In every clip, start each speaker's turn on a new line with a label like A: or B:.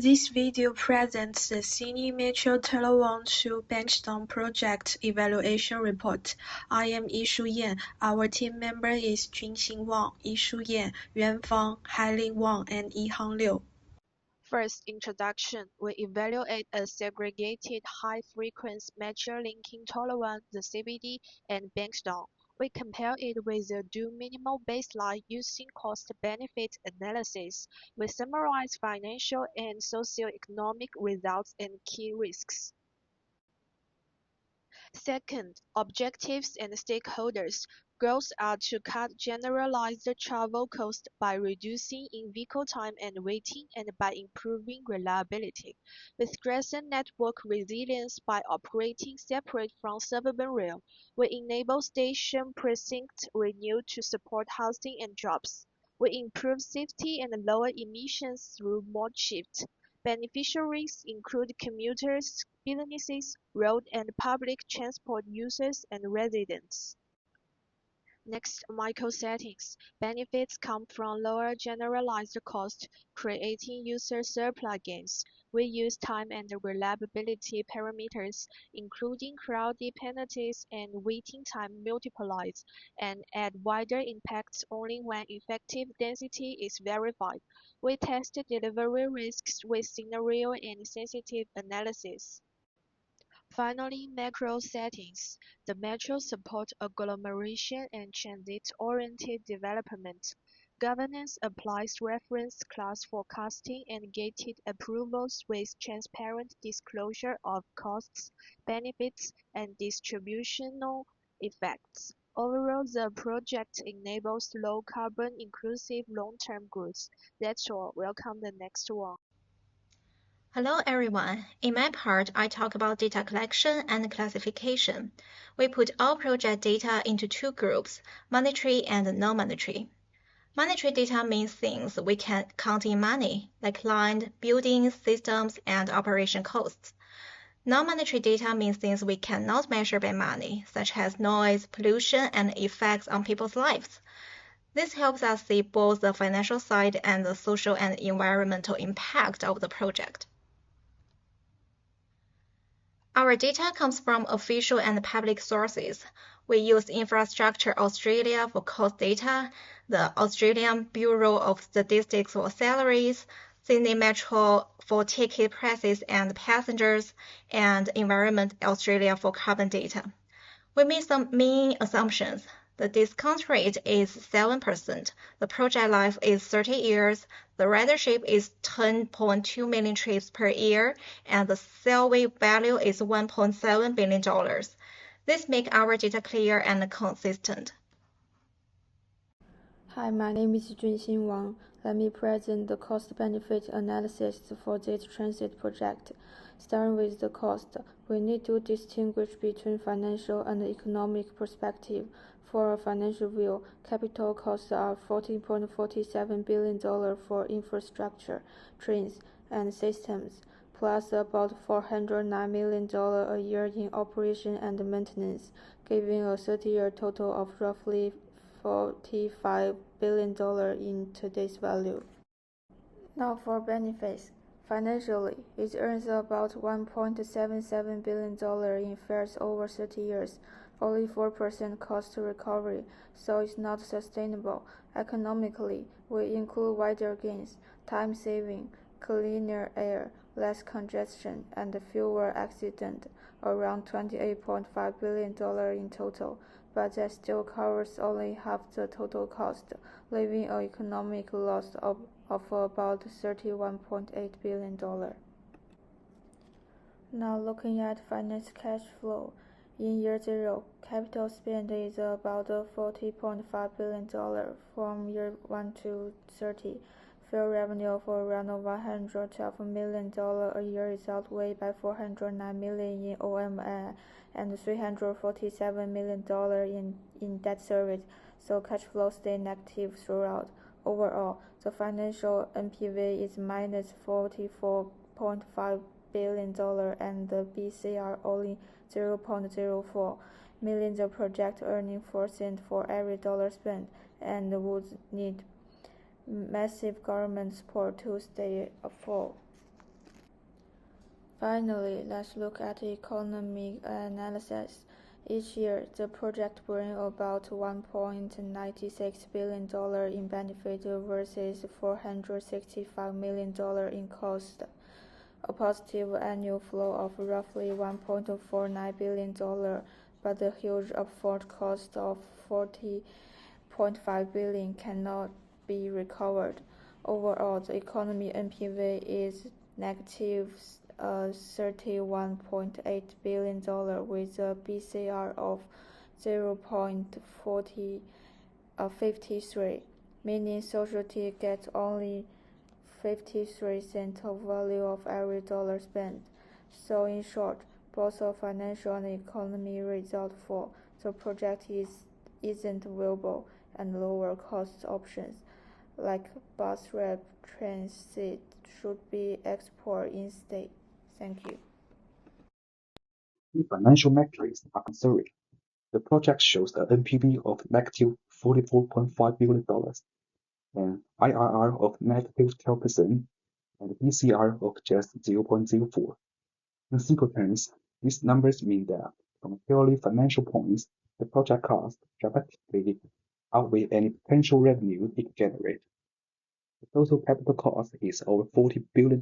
A: This video presents the Sini-Metro Tut04 Benchmark Project Evaluation Report. I am Yishu. Our team member is Junxin Wang, Yishu, Yuan Fang, Hailin Wang, and Yihang Liu.
B: First, introduction. We evaluate a segregated high-frequency measure linking Tut04, the CBD, and Bankstown. We compare it with a do minimal baseline using cost-benefit analysis. We summarize financial and socio-economic results and key risks. Second, objectives and stakeholders. Goals are to cut generalized travel costs by reducing in-vehicle time and waiting and by improving reliability. We strengthen network resilience by operating separate from suburban rail. We enable station precincts renewed to support housing and jobs. We improve safety and lower emissions through mode shift. Beneficiaries include commuters, businesses, road and public transport users, and residents. Next, micro settings. Benefits come from lower generalized cost, creating user surplus gains. We use time and reliability parameters, including crowd penalties and waiting time multipliers, and add wider impacts only when effective density is verified. We test delivery risks with scenario and sensitive analysis. Finally, macro settings. The metro supports agglomeration and transit-oriented development. Governance applies reference class forecasting and gated approvals with transparent disclosure of costs, benefits, and distributional effects. Overall, the project enables low-carbon, inclusive long-term growth. That's all. Welcome the next one.
C: Hello everyone. In my part, I talk about data collection and classification. We put all project data into two groups, monetary and non-monetary. Monetary data means things we can count in money, like land, buildings, systems, and operation costs. Non-monetary data means things we cannot measure by money, such as noise, pollution, and effects on people's lives. This helps us see both the financial side and the social and environmental impact of the project. Our data comes from official and public sources. We use Infrastructure Australia for cost data, the Australian Bureau of Statistics for salaries, Sydney Metro for ticket prices and passengers, and Environment Australia for carbon data. We made some main assumptions. The discount rate is 7%, the project life is 30 years, the ridership is 10.2 million trips per year, and the salary value is $1.7 billion. This makes our data clear and consistent.
D: Hi, my name is Junxin Wang. Let me present the cost-benefit analysis for this transit project. Starting with the cost, we need to distinguish between financial and economic perspective. For a financial view, capital costs are $14.47 billion for infrastructure, trains, and systems, plus about $409 million a year in operation and maintenance, giving a 30-year total of roughly $45 billion in today's value. Now for benefits. Financially, it earns about $1.77 billion in fares over 30 years, only 4% cost recovery, so it's not sustainable. Economically, we include wider gains, time saving, cleaner air, less congestion, and fewer accidents, around $28.5 billion in total, but that still covers only half the total cost, leaving an economic loss of about $31.8 billion. Now looking at finance cash flow. In year 0, capital spend is about $40.5 billion from year 1 to 30. Fair revenue of around $112 million a year is outweighed by $409 million in OMA and $347 million in debt service, so cash flow stay negative throughout. Overall, the financial NPV is minus $44.5 billion and the BCR only 0.04 million. The project earning 4 cents for every dollar spent and would need massive government support to stay afloat. Finally, let's look at economic analysis. Each year, the project brings about $1.96 billion in benefit versus $465 million in cost, a positive annual flow of roughly $1.49 billion, but the huge upfront cost of $40.5 billion cannot be recovered. Overall, the economy NPV is negative $31.8 billion with a BCR of 0.53, meaning society gets only 53 cents of value of every dollar spent. So in short, both a financial and economy result for the project isn't viable, and lower cost options like bus rapid transit should be explored instead. Thank you.
E: The financial metrics are conservative. The project shows an NPV of negative $44.5 billion, an IRR of negative 12%, and a BCR of just 0.04. In simple terms, these numbers mean that, from a purely financial point, the project costs dramatically outweigh any potential revenue it could generate. The total capital cost is over $40 billion,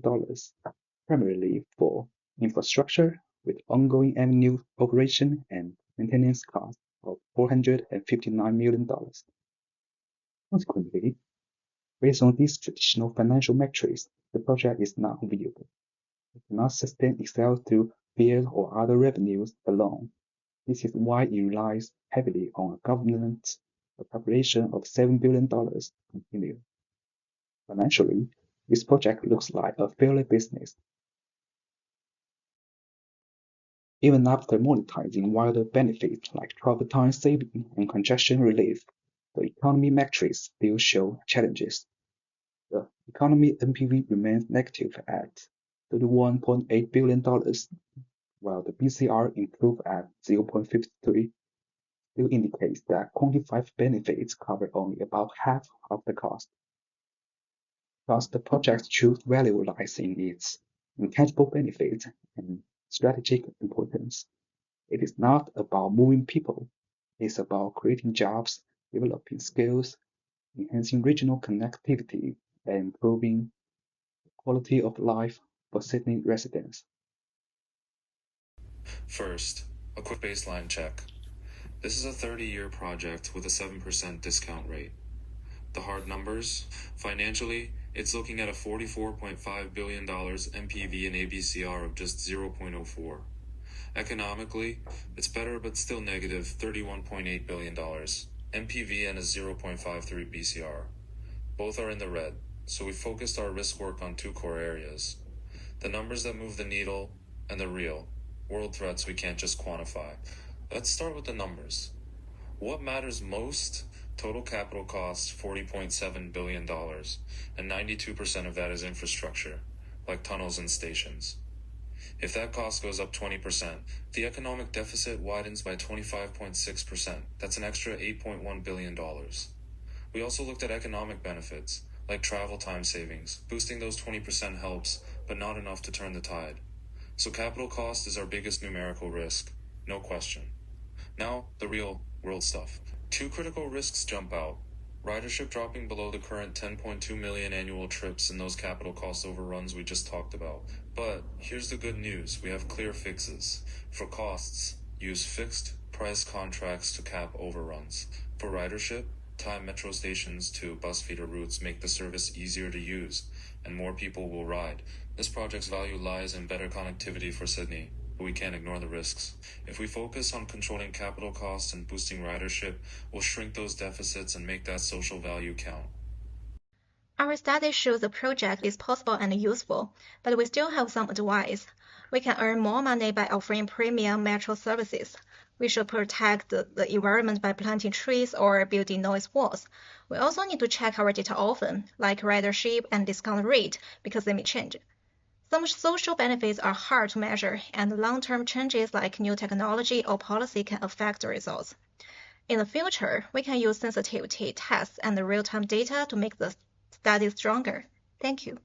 E: primarily for infrastructure, with ongoing annual operation and maintenance costs of $459 million. Consequently, based on these traditional financial metrics, the project is not viable. It cannot sustain itself through fares or other revenues alone. This is why it relies heavily on a government appropriation of $7 billion to continue. Financially, this project looks like a failed business. Even after monetizing wider benefits like travel time saving and congestion relief, the economy metrics still show challenges. The economy NPV remains negative at $31.8 billion, while the BCR improved at 0.53, still indicates that quantified benefits cover only about half of the cost. Thus, the project's true value lies in its intangible benefits and strategic importance. It is not about moving people. It's about creating jobs, developing skills, enhancing regional connectivity, and improving the quality of life for Sydney residents.
F: First, a quick baseline check. This is a 30-year project with a 7% discount rate. The hard numbers, financially, it's looking at a $44.5 billion NPV and ABCR of just 0.04. Economically, it's better but still negative $31.8 billion, NPV and a 0.53 BCR. Both are in the red, so we focused our risk work on two core areas. The numbers that move the needle and the real, world threats we can't just quantify. Let's start with the numbers. What matters most? Total capital costs $40.7 billion, and 92% of that is infrastructure, like tunnels and stations. If that cost goes up 20%, the economic deficit widens by 25.6%. That's an extra $8.1 billion. We also looked at economic benefits, like travel time savings. Boosting those 20% helps, but not enough to turn the tide. So capital cost is our biggest numerical risk, no question. Now, the real world stuff. Two critical risks jump out. Ridership dropping below the current 10.2 million annual trips and those capital cost overruns we just talked about. But here's the good news, we have clear fixes. For costs, use fixed price contracts to cap overruns. For ridership, tie metro stations to bus feeder routes, make the service easier to use, and more people will ride. This project's value lies in better connectivity for Sydney, but we can't ignore the risks. If we focus on controlling capital costs and boosting ridership, we'll shrink those deficits and make that social value count.
C: Our study shows the project is possible and useful, but we still have some advice. We can earn more money by offering premium metro services. We should protect the environment by planting trees or building noise walls. We also need to check our data often, like ridership and discount rate, because they may change. Some social benefits are hard to measure, and long-term changes like new technology or policy can affect the results. In the future, we can use sensitivity tests and real-time data to make the study stronger. Thank you.